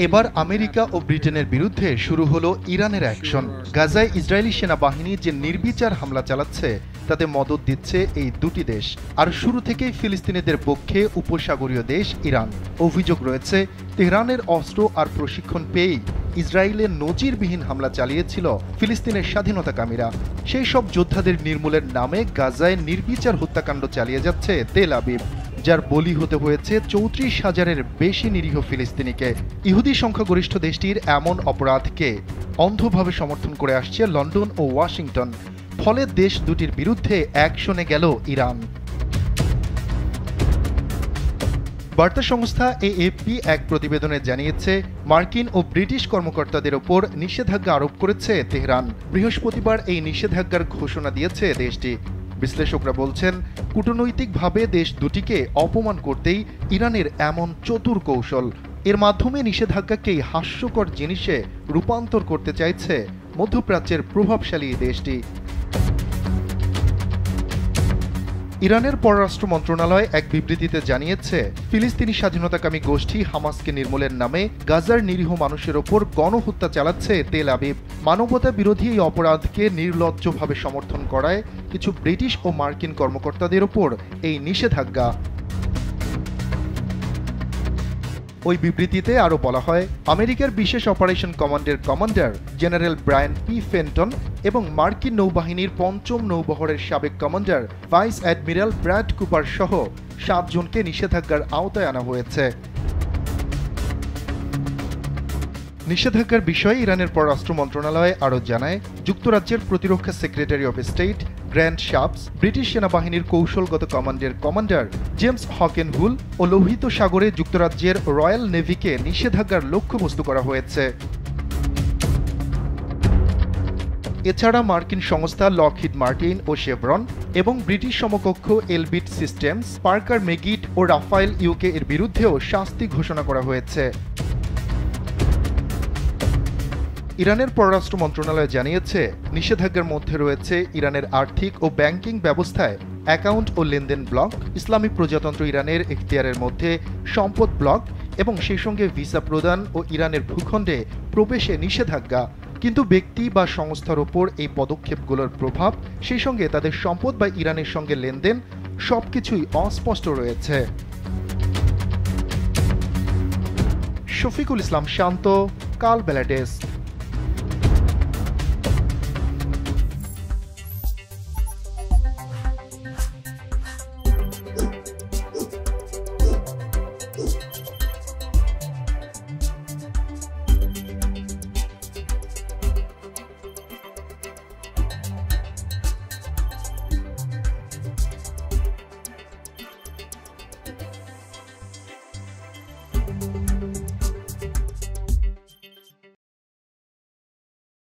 এবার আমেরিকা ও ব্রিটেনের বিরুদ্ধে শুরু হলো ইরানের অ্যাকশন। গাজায় ইসরায়েলি সেনাবাহিনী যে নির্বিচার হামলা চালাচ্ছে তাতে মদদ দিচ্ছে এই দুটি দেশ। আর শুরু থেকেই ফিলিস্তিনিদের পক্ষে উপসাগরীয় দেশ ইরান। অভিযোগ রয়েছে, তেহরানের অস্ত্র আর প্রশিক্ষণ পেয়েই ইসরায়েলের নজিরবিহীন হামলা চালিয়েছিল ফিলিস্তিনের স্বাধীনতাকামীরা। সেই সব যোদ্ধাদের নির্মূলের নামে গাজায় নির্বিচার হত্যাকাণ্ড চালিয়ে যাচ্ছে তেল আবিব, যার বলি হতে হয়েছে ৩৪,০০০-এর বেশি নিরীহ ফিলিস্তিনিকে। ইহুদি সংখ্যাগরিষ্ঠ দেশটির এমন অপরাধকে অন্ধভাবে সমর্থন করে আসছে লন্ডন ও ওয়াশিংটন। ফলে দেশ দুটির বিরুদ্ধে অ্যাকশনে গেল ইরান। বার্তা সংস্থা এএফপি এক প্রতিবেদনে জানিয়েছে, মার্কিন ও ব্রিটিশ কর্মকর্তাদের ওপর নিষেধাজ্ঞা আরোপ করেছে তেহরান। বৃহস্পতিবার এই নিষেধাজ্ঞার ঘোষণা দিয়েছে দেশটি। বিশ্লেষকরা বলছেন, কূটনৈতিকভাবে দেশ দুটিকে অপমান করতেই ইরানের এমন চতুর কৌশল। এর মাধ্যমে নিষেধাজ্ঞাকেই হাস্যকর জিনিসে রূপান্তর করতে চাইছে মধ্যপ্রাচ্যের প্রভাবশালী দেশটি। ইরানের পররাষ্ট্র মন্ত্রণালয় এক বিবৃতিতে জানিয়েছে, ফিলিস্তিনি স্বাধীনতাকামী গোষ্ঠী হামাসকে নির্মূলের নামে গাজার নিরীহ মানুষের ওপর গণহত্যা চালাচ্ছে তেল আবিব। মানবতা বিরোধী এই অপরাধকে নির্লজ্জভাবে সমর্থন করায় কিছু ব্রিটিশ ও মার্কিন কর্মকর্তাদের ওপর এই নিষেধাজ্ঞা। ওই বিবৃতিতে আরও বলা হয়, আমেরিকার বিশেষ অপারেশন কমান্ডের commander general Brian P Fenton এবং মার্কিন নৌবাহিনীর ৫ম নৌবহরের সাবেক commander vice admiral Brad Cooper সহ ৭ জনকে নিষেধাজ্ঞার আওতায় আনা হয়েছে। নিষেধাজ্ঞার বিষয়ে ইরানের পররাষ্ট্র মন্ত্রণালয় আরও জানায়, যুক্তরাজ্যের প্রতিরক্ষা secretary of state Grant Shapps, British সেনাবাহিনীর কৌশলগত কমান্ডের কমান্ডার জেমস হকেনহুল ও লোহিত সাগরে যুক্তরাজ্যের রয়্যাল নেভিকে নিষেধাজ্ঞার লক্ষ্যবস্তু করা হয়েছে। এছাড়া মার্কিন সংস্থা লকহিড মার্টিন ও শেভরন এবং ব্রিটিশ সমকক্ষ এলবিট সিস্টেমস, পার্কার মেগিট ও রাফায়েল ইউকে এর বিরুদ্ধেও শাস্তি ঘোষণা করা হয়েছে। ইরানের পররাষ্ট্র মন্ত্রণালয় জানিয়েছে, নিষেধাজ্ঞার মধ্যে রয়েছে ইরানের আর্থিক ও ব্যাংকিং ব্যবস্থায় অ্যাকাউন্ট ও লেনদেন ব্লক, ইসলামিক প্রজাতন্ত্র ইরানের এখতিয়ারের মধ্যে সম্পদ ব্লক এবং সেই সঙ্গে ভিসা প্রদান ও ইরানের ভূখণ্ডে প্রবেশে নিষেধাজ্ঞা। কিন্তু ব্যক্তি বা সংস্থার ওপর এই পদক্ষেপগুলোর প্রভাব, সেই সঙ্গে তাদের সম্পদ বা ইরানের সঙ্গে লেনদেন সবকিছুই অস্পষ্ট রয়েছে। শফিকুল ইসলাম শান্ত, কালবেলা ডেস্ক।